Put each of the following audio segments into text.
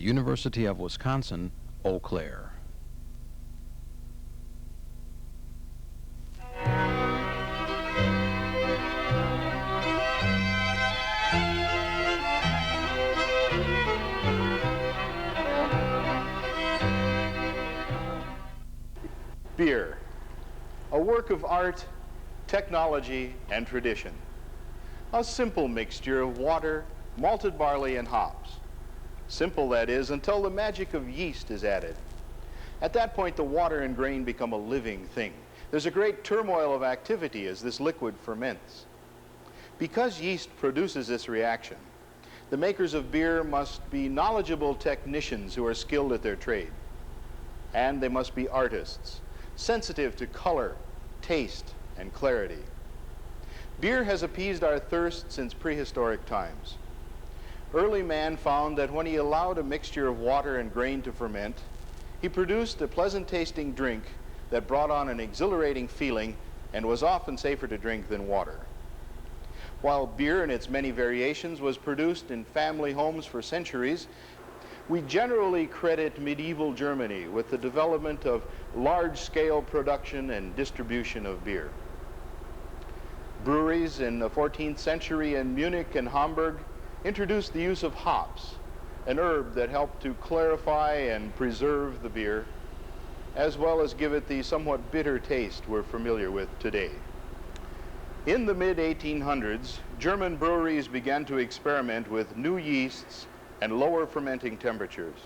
University of Wisconsin, Eau Claire. Beer, a work of art, technology, and tradition. A simple mixture of water, malted barley, and hops. Simple, that is, until the magic of yeast is added. At that point, the water and grain become a living thing. There's a great turmoil of activity as this liquid ferments. Because yeast produces this reaction, the makers of beer must be knowledgeable technicians who are skilled at their trade. And they must be artists, sensitive to color, taste, and clarity. Beer has appeased our thirst since prehistoric times. Early man found that when he allowed a mixture of water and grain to ferment, he produced a pleasant-tasting drink that brought on an exhilarating feeling and was often safer to drink than water. While beer in its many variations was produced in family homes for centuries, we generally credit medieval Germany with the development of large-scale production and distribution of beer. Breweries in the 14th century in Munich and Hamburg introduced the use of hops, an herb that helped to clarify and preserve the beer, as well as give it the somewhat bitter taste we're familiar with today. In the mid-1800s, German breweries began to experiment with new yeasts and lower fermenting temperatures.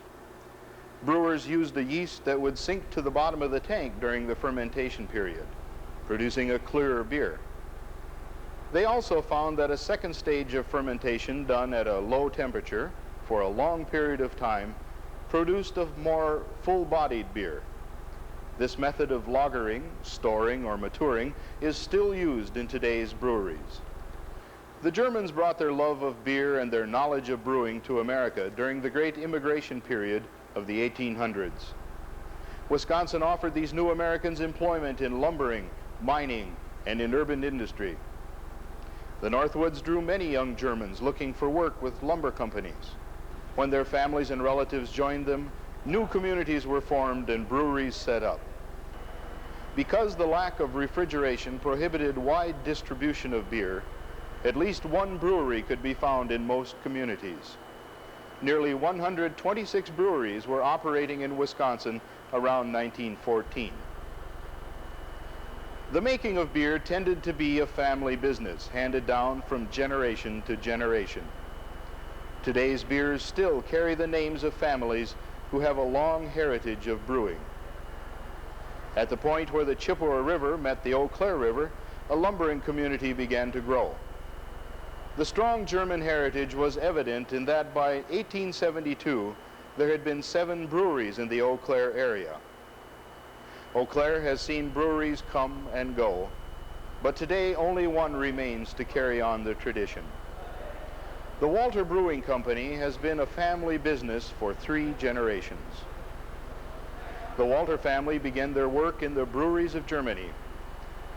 Brewers used a yeast that would sink to the bottom of the tank during the fermentation period, producing a clearer beer. They also found that a second stage of fermentation done at a low temperature for a long period of time produced a more full-bodied beer. This method of lagering, storing, or maturing is still used in today's breweries. The Germans brought their love of beer and their knowledge of brewing to America during the great immigration period of the 1800s. Wisconsin offered these new Americans employment in lumbering, mining, and in urban industry. The Northwoods drew many young Germans looking for work with lumber companies. When their families and relatives joined them, new communities were formed and breweries set up. Because the lack of refrigeration prohibited wide distribution of beer, at least one brewery could be found in most communities. Nearly 126 breweries were operating in Wisconsin around 1914. The making of beer tended to be a family business, handed down from generation to generation. Today's beers still carry the names of families who have a long heritage of brewing. At the point where the Chippewa River met the Eau Claire River, a lumbering community began to grow. The strong German heritage was evident in that by 1872, there had been 7 breweries in the Eau Claire area. Eau Claire has seen breweries come and go, but today only one remains to carry on the tradition. The Walter Brewing Company has been a family business for 3 generations. The Walter family began their work in the breweries of Germany.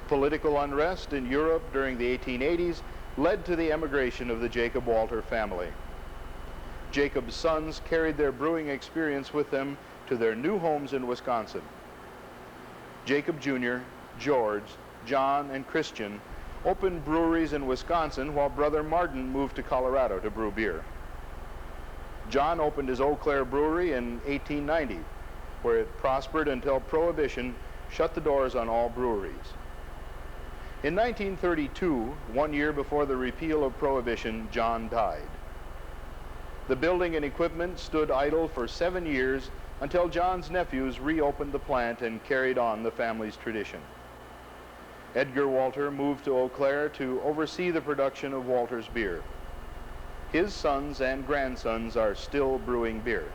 Political unrest in Europe during the 1880s led to the emigration of the Jacob Walter family. Jacob's sons carried their brewing experience with them to their new homes in Wisconsin. Jacob Jr., George, John, and Christian opened breweries in Wisconsin while brother Martin moved to Colorado to brew beer. John opened his Eau Claire brewery in 1890, where it prospered until Prohibition shut the doors on all breweries. In 1932, 1 year before the repeal of Prohibition, John died. The building and equipment stood idle for 7 years until John's nephews reopened the plant and carried on the family's tradition. Edgar Walter moved to Eau Claire to oversee the production of Walter's beer. His sons and grandsons are still brewing beer.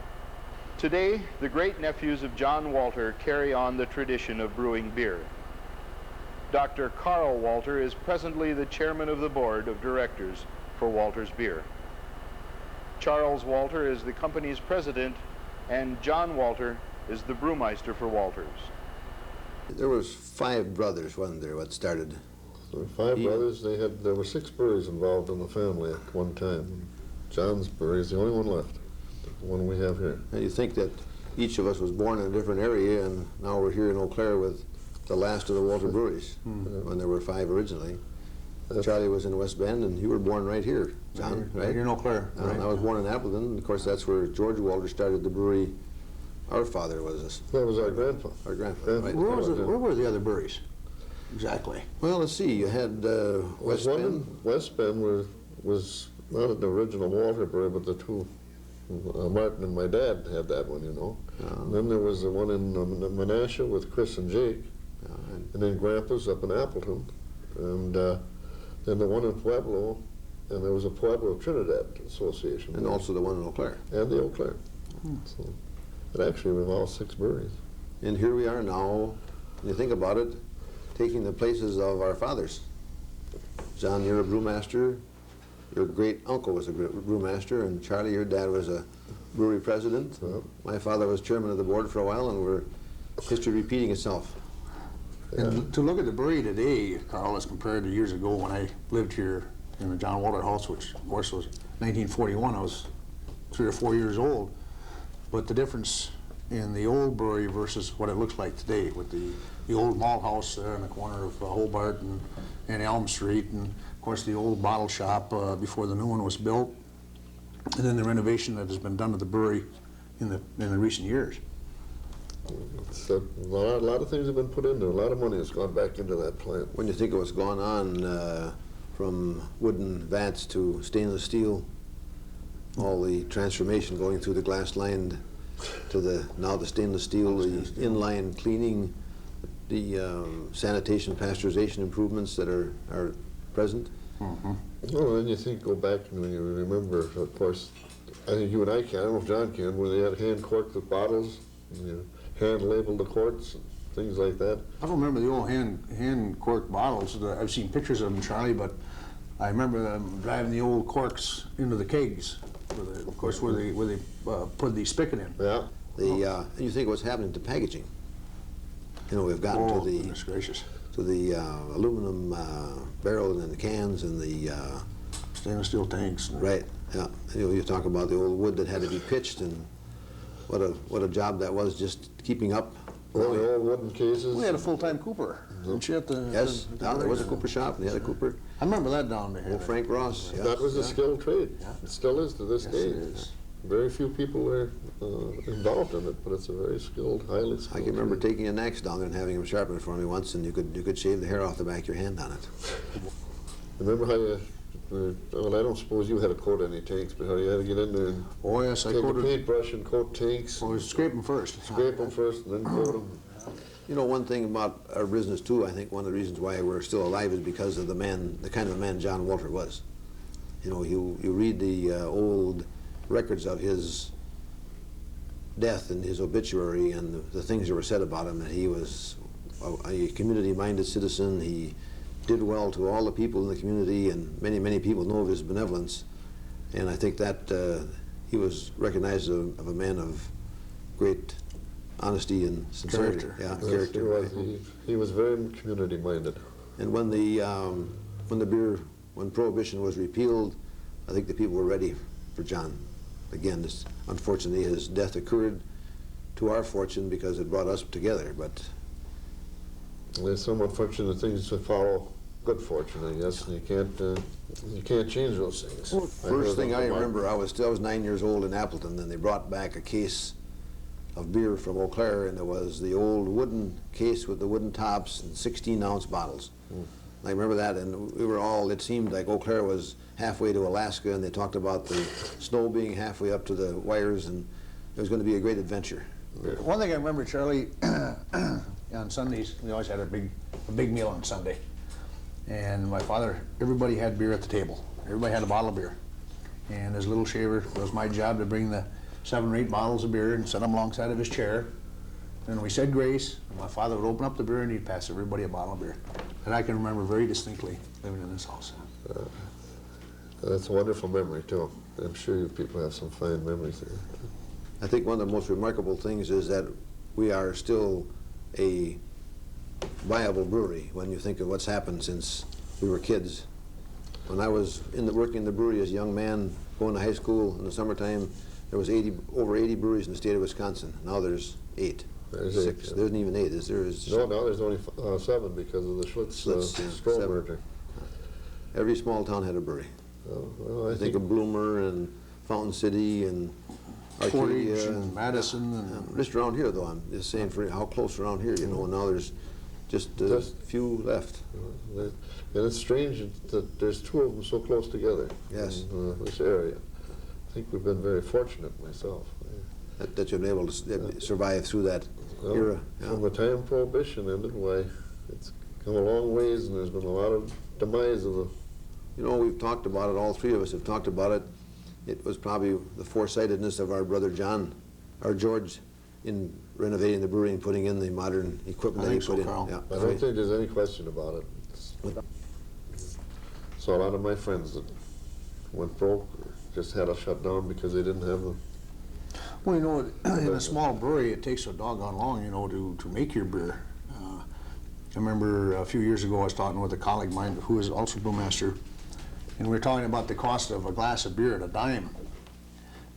Today, the great-nephews of John Walter carry on the tradition of brewing beer. Dr. Karl Walter is presently the chairman of the board of directors for Walter's Beer. Charles Walter is the company's president, and John Walter is the brewmaster for Walter's. There was 5 brothers, wasn't there, what started? There were 5 brothers. There were 6 breweries involved in the family at one time. John's brewery is the only one left. the one we have here. And you think that each of us was born in a different area, and now we're here in Eau Claire with the last of the Walter breweries, when there were 5 originally. Charlie was in West Bend, and you were born right here, John, right? Here in Eau Claire. I was born in Appleton, and of course that's where George Walter started the brewery. Our father was That was our grandfather. our grandfather, right? Where were the other breweries? Exactly. Well, let's see, you had West Bend. West Bend was not an original Walter brewery, but the two, Martin and my dad had that one, you know. And then there was the one in Menasha with Chris and Jake, and then Grandpa's up in Appleton, and then the one in Pueblo, and there was a Pueblo Trinidad Association. And also the one in Eau Claire. And the Eau Claire. So it actually was all 6 breweries. And here we are now, when you think about it, taking the places of our fathers. John, you're a brewmaster. Your great uncle was a brewmaster, and Charlie, your dad was a brewery president. My father was chairman of the board for a while, and we're history repeating itself. And to look at the brewery today, Karl, as compared to years ago when I lived here in the John Walter House, which of course was 1941, I was 3 or 4 years old. But the difference in the old brewery versus what it looks like today, with the old malt house there in the corner of Hobart and Elm Street, and of course the old bottle shop before the new one was built, and then the renovation that has been done to the brewery in the recent years. So a lot of things have been put in there. A lot of money has gone back into that plant. When you think of what's gone on from wooden vats to stainless steel, all the transformation going through the glass lined to now the stainless steel, the inline cleaning, the sanitation, pasteurization improvements that are present. Well, then you think, go back and when you remember, of course, I think you and I can, I don't know if John can, where they had hand corked the bottles, and you hand labeled the corks, and things like that. I don't remember the old hand cork bottles. I've seen pictures of them, Charlie, but I remember them driving the old corks into the kegs, of course, where they put the spigot in. Yeah. And you think of what's happening to packaging. You know, we've gotten to the goodness gracious. to the aluminum barrels and the cans and the Stainless steel tanks. right. Yeah, you talk about the old wood that had to be pitched, and what a job that was, just keeping up. All the old wooden cases. We had a full-time cooper. Didn't you, at the, Yes, there was a cooper shop, and they had a cooper. I remember that down there. Old Frank Ross. Yeah. That was a skilled trade. It still is to this Yes, day. it is. Very few people are involved in it, but it's a very skilled, highly skilled. I can remember taking an axe down there and having him sharpen it for me once, and you could shave the hair off the back of your hand on it. Remember how you, well, I don't suppose you had to coat any tanks, but how you had to get in there and Oh, yes, I take a coated. paintbrush and coat tanks, Well, we scrape them first. scrape them first and then coat them. You know, one thing about our business too, I think one of the reasons why we're still alive is because of the kind of a man John Walter was. You know, you read the old records of his death and his obituary and the things that were said about him, that he was a community-minded citizen. He did well to all the people in the community, and many people know of his benevolence. And I think that he was recognized of a man of great honesty and sincerity. Character. Yeah, Yes, character. He was, he was very community-minded. And when Prohibition was repealed, I think the people were ready for John. Again, unfortunately, his death occurred to our fortune because it brought us together. But There's some unfortunate things that follow good fortune, I guess, and you can't change those things. first thing I remember, I was 9 years old in Appleton, and they brought back a case of beer from Eau Claire, and there was the old wooden case with the wooden tops and 16-ounce bottles. I remember that, and we were all, it seemed like Eau Claire was halfway to Alaska, and they talked about the snow being halfway up to the wires, and it was going to be a great adventure. One thing I remember, Charlie, on Sundays, we always had a big meal on Sunday. And my father, everybody had beer at the table. Everybody had a bottle of beer. And as a little shaver, it was my job to bring the 7 or 8 bottles of beer and set them alongside of his chair. And we said grace, and my father would open up the beer and he'd pass everybody a bottle of beer. And I can remember very distinctly living in this house. That's a wonderful memory, too. I'm sure you people have some fine memories there. I think one of the most remarkable things is that we are still a viable brewery when you think of what's happened since we were kids. When I was working in the brewery as a young man, going to high school in the summertime, there was over 80 breweries in the state of Wisconsin. Now there's 8. There's 6. 8. Yeah. There isn't even 8, is there? No, now there's only 7 because of the Schlitz merger. Every small town had a brewery. Well, I think of Bloomer and Fountain City and Portage Arcadia and Madison. And just around here, though, I'm just saying for how close around here, you know, and now there's just a few left. And it's strange that there's 2 of them so close together Yes. in this area. I think we've been very fortunate myself. That you've been able to survive through that era. Yeah. From the time Prohibition ended, why, it's come a long ways, and there's been a lot of demise of the... You know, we've talked about it, all 3 of us have talked about it. It was probably the foresightedness of our brother George, in renovating the brewery and putting in the modern equipment that he put in. Karl. Yeah, I don't think there's any question about it. So a lot of my friends that went broke just had to shut down because they didn't have them. Well, you know, in a small brewery, it takes so doggone long, you know, to make your beer. I remember a few years ago I was talking with a colleague of mine who is also brewmaster, and we were talking about the cost of a glass of beer at a dime.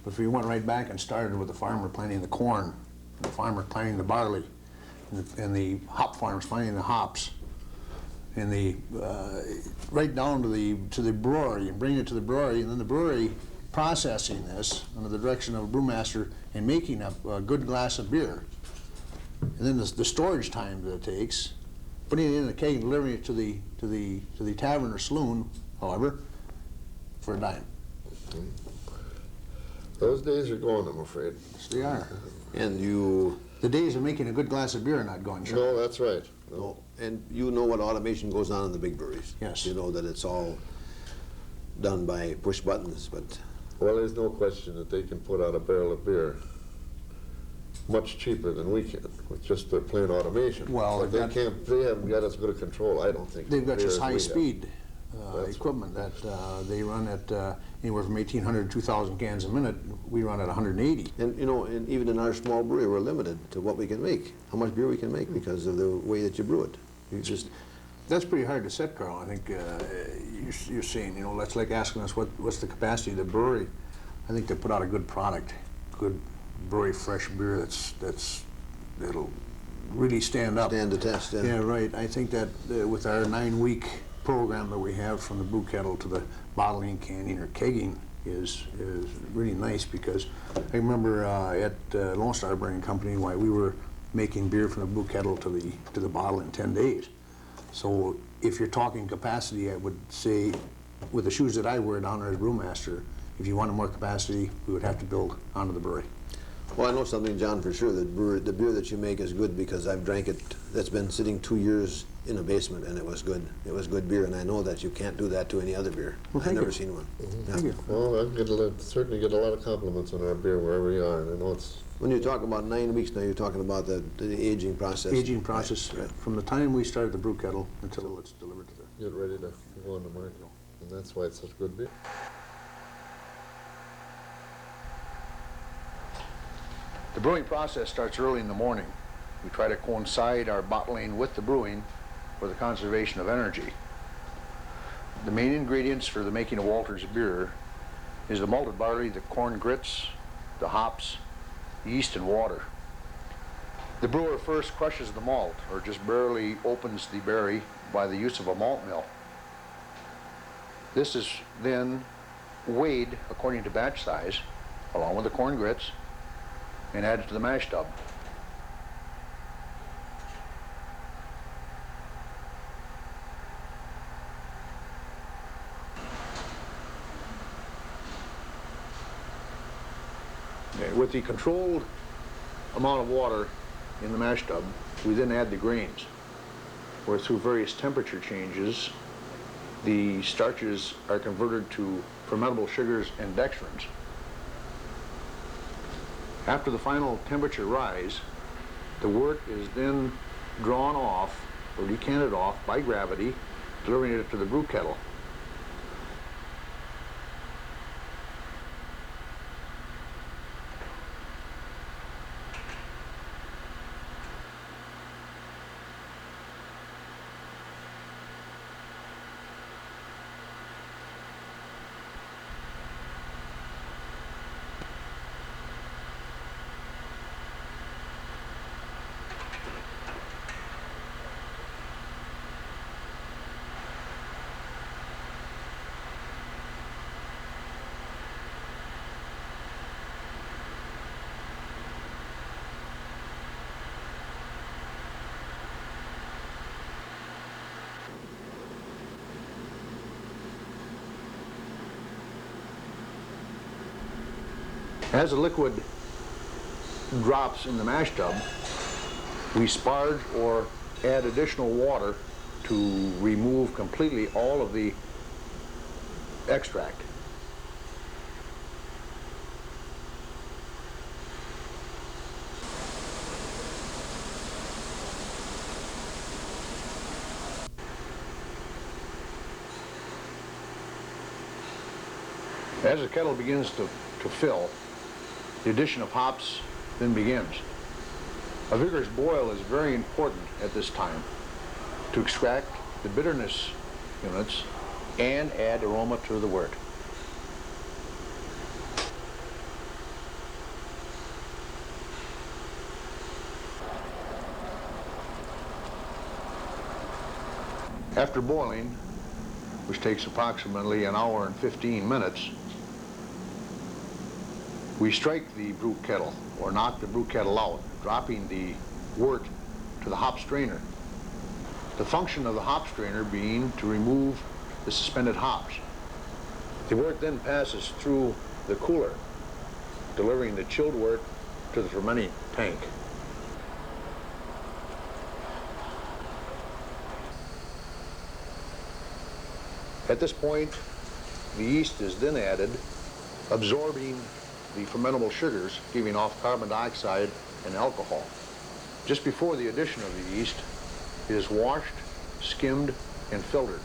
But if we went right back and started with the farmer planting the corn, the farmer planting the barley, and the hop farmers planting the hops, and the right down to the brewery, and bringing it to the brewery, and then the brewery processing this under the direction of a brewmaster and making a good glass of beer, and then the storage time that it takes, putting it in a keg and delivering it to the tavern or saloon, however, for a dime. Those days are gone, I'm afraid. Yes, they are. And you... The days of making a good glass of beer are not gone, Charlie. No, that's right. No. And you know what automation goes on in the big breweries. Yes. You know that it's all done by push buttons, but... Well, there's no question that they can put out a barrel of beer much cheaper than we can with just their plain automation. Well, but they haven't got as good a control, I don't think. They've got beer just as we high have. speed That's equipment that they run at anywhere from 1,800 to 2,000 cans a minute. We run at 180. And you know, and even in our small brewery, we're limited to what we can make, how much beer we can make because of the way that you brew it. You just... That's pretty hard to set, Karl. I think you're saying, you know, that's like asking us what's the capacity of the brewery. I think they put out a good product, good brewery fresh beer that'll really stand up. Stand the test, yeah. Yeah, right. I think that with our 9-week program that we have from the brew kettle to the bottling, canning, or kegging is really nice, because I remember at Lone Star Brewing Company, why we were making beer from the brew kettle to the bottle in 10 days. So if you're talking capacity, I would say, with the shoes that I wear down there as brewmaster, if you wanted more capacity, we would have to build onto the brewery. Well, I know something, John, for sure. The beer that you make is good because I've drank it. That's been sitting 2 years in a basement, and it was good. It was good beer, and I know that you can't do that to any other beer. Well, I've never seen one. Mm-hmm. Thank you. Well, I certainly get a lot of compliments on our beer wherever you are, and I know it's... When you talk about 9 weeks now, you're talking about the aging process. Aging process, Right. from the time we started the brew kettle until it's delivered to the... Get ready to go on the market, and that's why it's such good beer. The brewing process starts early in the morning. We try to coincide our bottling with the brewing for the conservation of energy. The main ingredients for the making of Walter's beer is the malted barley, the corn grits, the hops, yeast, and water. The brewer first crushes the malt, or just barely opens the berry by the use of a malt mill. This is then weighed according to batch size, along with the corn grits, and added to the mash tub. Okay, with the controlled amount of water in the mash tub, we then add the grains, where through various temperature changes, the starches are converted to fermentable sugars and dextrins. After the final temperature rise, the wort is then drawn off or decanted off by gravity, delivering it to the brew kettle. As the liquid drops in the mash tub, we sparge or add additional water to remove completely all of the extract. As the kettle begins to fill, the addition of hops then begins. A vigorous boil is very important at this time to extract the bitterness units and add aroma to the wort. After boiling, which takes approximately an hour and 15 minutes, we strike the brew kettle, or knock the brew kettle out, dropping the wort to the hop strainer. The function of the hop strainer being to remove the suspended hops. The wort then passes through the cooler, delivering the chilled wort to the fermenting tank. At this point, the yeast is then added, absorbing the fermentable sugars, giving off carbon dioxide and alcohol. Just before the addition of the yeast, it is washed, skimmed, and filtered.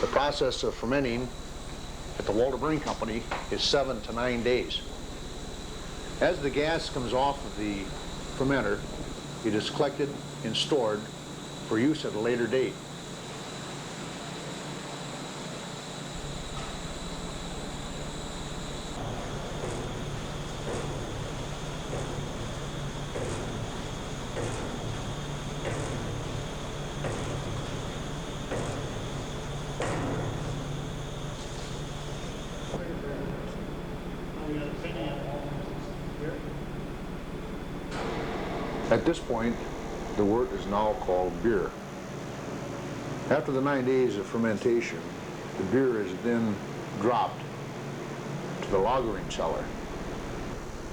The process of fermenting at the Walter Brewing Company is 7 to 9 days. As the gas comes off of the fermenter, it is collected and stored for use at a later date. At this point, the wort is now called beer. After the 9 days of fermentation, the beer is then dropped to the lagering cellar.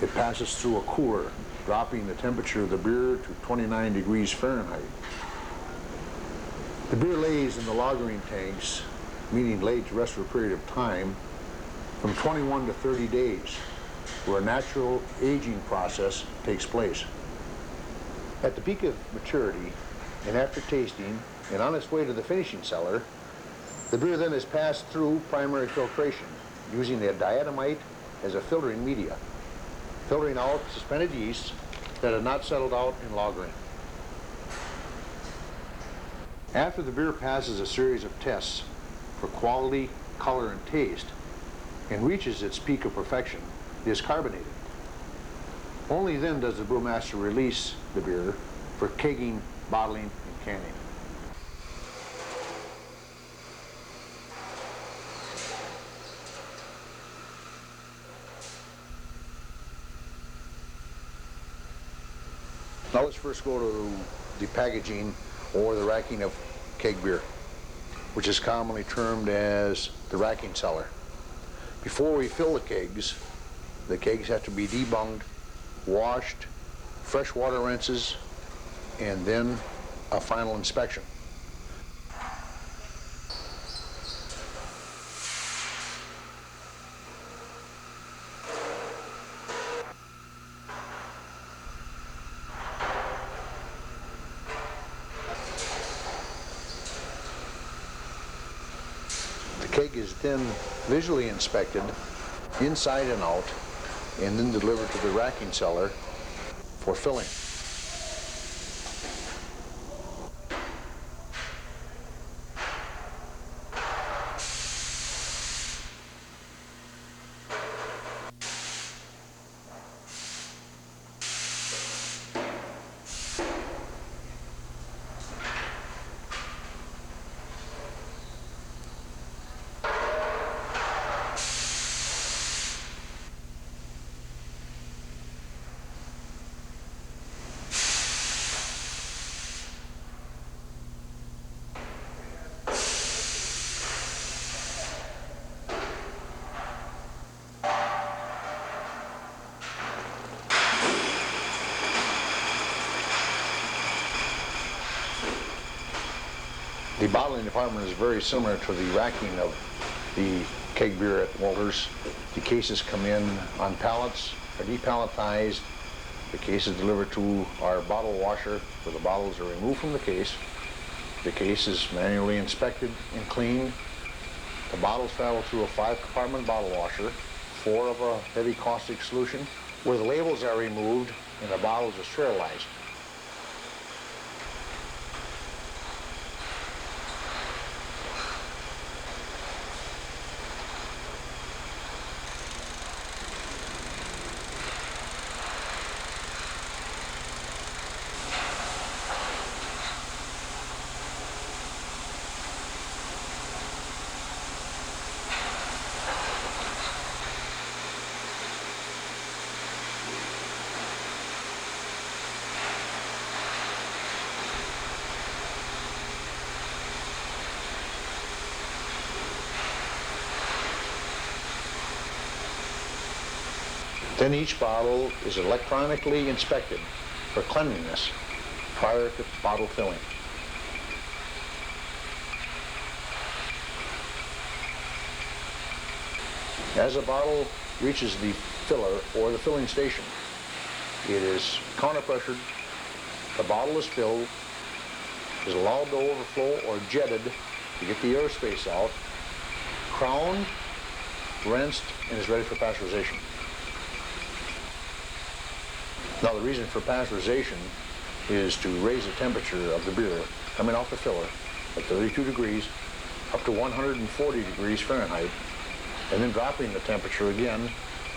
It passes through a cooler, dropping the temperature of the beer to 29 degrees Fahrenheit. The beer lays in the lagering tanks, meaning laid to rest for a period of time, from 21 to 30 days, where a natural aging process takes place. At the peak of maturity, and after tasting, and on its way to the finishing cellar, the beer then is passed through primary filtration, using the diatomite as a filtering media, filtering out suspended yeast that have not settled out in lagering. After the beer passes a series of tests for quality, color, and taste, and reaches its peak of perfection, it is carbonated. Only then does the brewmaster release the beer for kegging, bottling, and canning. Now let's first go to the packaging or the racking of keg beer, which is commonly termed as the racking cellar. Before we fill the kegs have to be debunged, washed, fresh water rinses, and then a final inspection. The keg is then visually inspected inside and out, and then delivered to the racking cellar for filling. The bottling department is very similar to the racking of the keg beer at Walters. The cases come in on pallets, are depalletized. The case is delivered to our bottle washer where the bottles are removed from the case. The case is manually inspected and cleaned. The bottles travel through a 5-compartment bottle washer, 4 of a heavy caustic solution, where the labels are removed and the bottles are sterilized. Then each bottle is electronically inspected for cleanliness prior to bottle filling. As a bottle reaches the filler or the filling station, it is counter-pressured, the bottle is filled, is allowed to overflow or jetted to get the airspace out, crowned, rinsed, and is ready for pasteurization. Now the reason for pasteurization is to raise the temperature of the beer coming off the filler at 32 degrees up to 140 degrees Fahrenheit, and then dropping the temperature again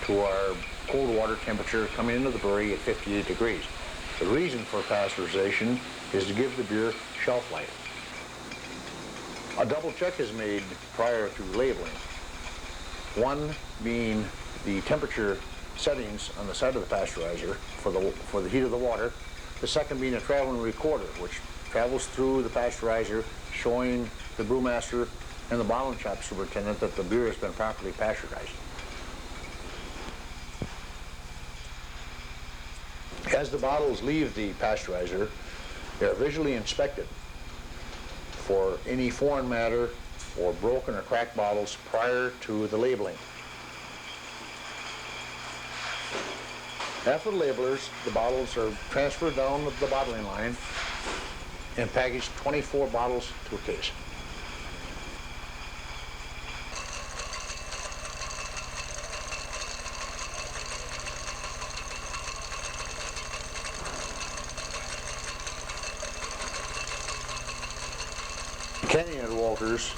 to our cold water temperature coming into the brewery at 58 degrees. The reason for pasteurization is to give the beer shelf life. A double check is made prior to labeling. One being the temperature settings on the side of the pasteurizer for the heat of the water. The second being a traveling recorder, which travels through the pasteurizer, showing the brewmaster and the bottling shop superintendent that the beer has been properly pasteurized. As the bottles leave the pasteurizer, they are visually inspected for any foreign matter or broken or cracked bottles prior to the labeling. After the labelers, the bottles are transferred down the bottling line and packaged 24 bottles to a case. Canning at Walters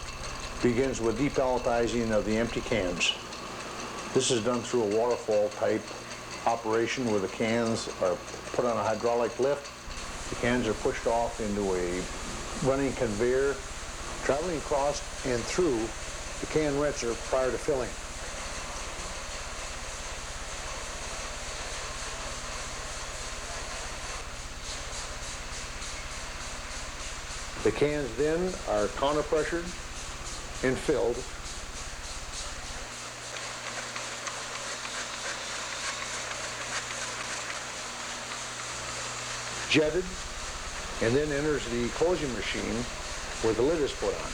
begins with depalletizing of the empty cans. This is done through a waterfall type operation where the cans are put on a hydraulic lift. The cans are pushed off into a running conveyor, traveling across and through the can rinser prior to filling. The cans then are counter-pressured and filled. Jetted, and then enters the closing machine where the lid is put on.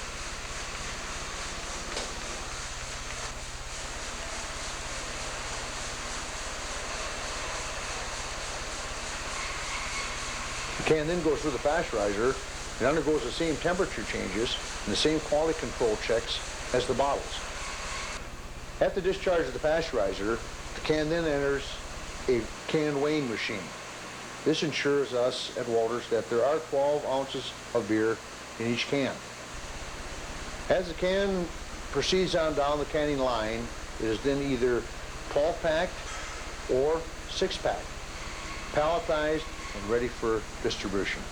The can then goes through the pasteurizer and undergoes the same temperature changes and the same quality control checks as the bottles. At the discharge of the pasteurizer, the can then enters a can weighing machine. This ensures us at Walters that there are 12 ounces of beer in each can. As the can proceeds on down the canning line, it is then either 12-packed or 6-packed, palletized and ready for distribution.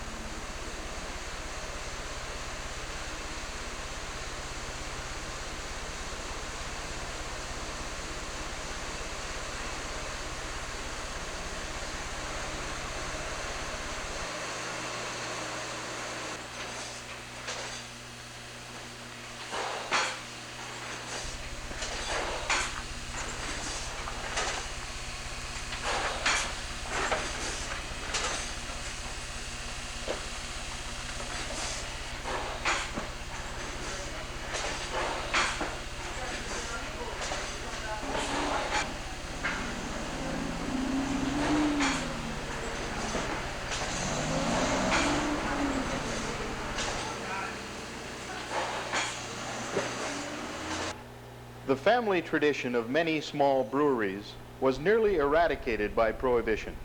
The family tradition of many small breweries was nearly eradicated by Prohibition.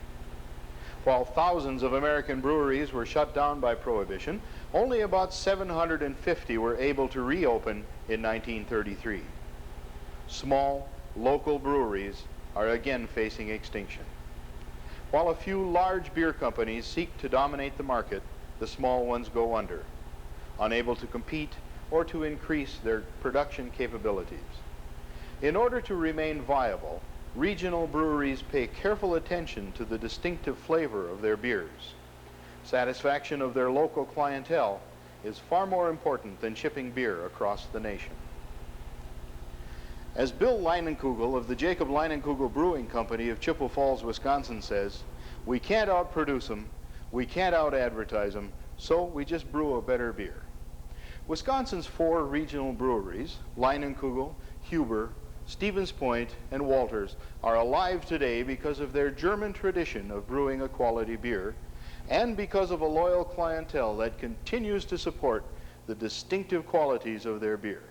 While thousands of American breweries were shut down by Prohibition, only about 750 were able to reopen in 1933. Small, local breweries are again facing extinction. While a few large beer companies seek to dominate the market, the small ones go under, unable to compete or to increase their production capabilities. In order to remain viable, regional breweries pay careful attention to the distinctive flavor of their beers. Satisfaction of their local clientele is far more important than shipping beer across the nation. As Bill Leinenkugel of the Jacob Leinenkugel Brewing Company of Chippewa Falls, Wisconsin says, we can't outproduce them, we can't out-advertise them, so we just brew a better beer. Wisconsin's 4 regional breweries, Leinenkugel, Huber, Stevens Point, and Walters, are alive today because of their German tradition of brewing a quality beer and because of a loyal clientele that continues to support the distinctive qualities of their beer.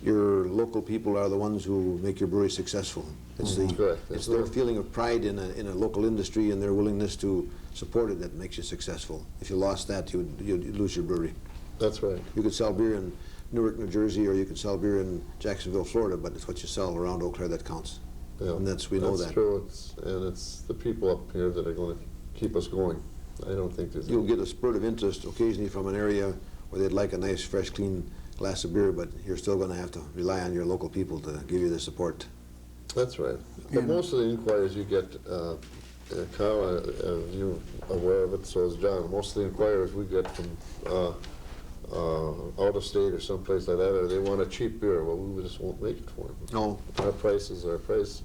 Your local people are the ones who make your brewery successful. It's, it's their feeling of pride in a local industry and their willingness to support it that makes you successful. If you lost that, you'd lose your brewery. That's right. You could sell beer in Newark, New Jersey, or you could sell beer in Jacksonville, Florida, but it's what you sell around Eau Claire that counts. Yeah, and we know that. That's true, and it's the people up here that are going to keep us going. I don't think there's... You'll get a spurt of interest occasionally from an area where they'd like a nice, fresh, clean glass of beer, but you're still going to have to rely on your local people to give you the support. That's right. But most of the inquiries you get, Karl, you're aware of it, so is John, most of the inquiries we get from out of state or someplace like that, or they want a cheap beer. Well, we just won't make it for them. No. Our price is our price.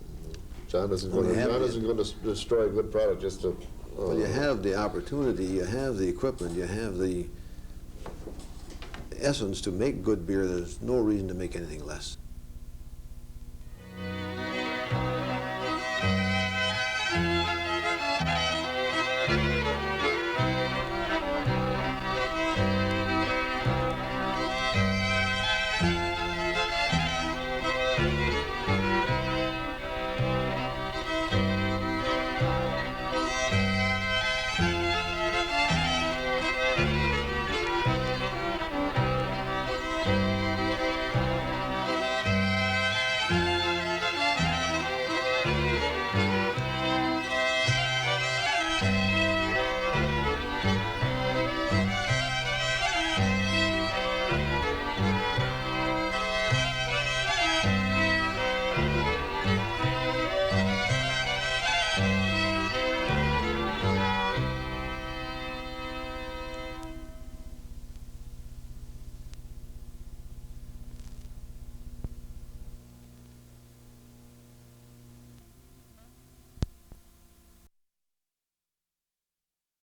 John isn't going to destroy a good product just to... Well, you have the opportunity, you have the equipment, you have the essence to make good beer. There's no reason to make anything less.